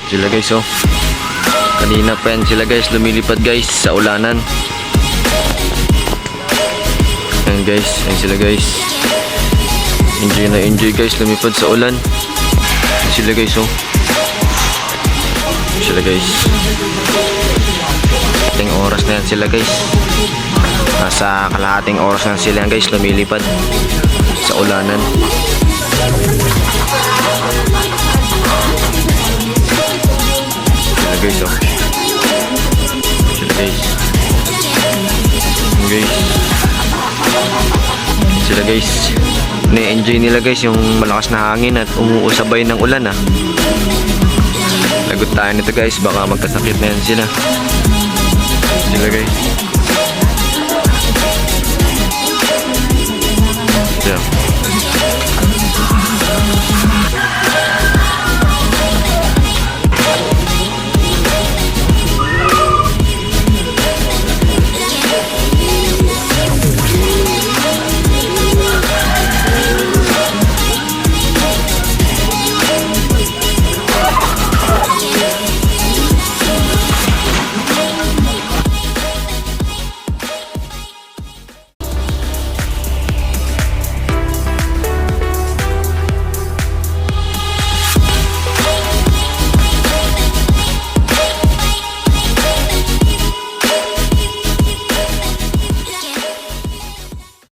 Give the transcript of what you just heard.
Sila guys, oh. Kanina pa yan sila guys, lumilipad guys sa ulanan. Ayan guys, ayan sila guys. Enjoy na enjoy guys, lumipad sa ulan. Ayan sila guys, oh. Ayan sila guys. Kalahating oras na yan sila guys. Nasa kalahating oras na sila guys, lumilipad sa ulanan. Guys, oh. Sila guys. Guys. Sila guys. Na-enjoy nila guys yung malakas na hangin at umuusabay ng ulan, ah. Lagot tayo nito guys, baka magkasakit na yan sila. Sila guys.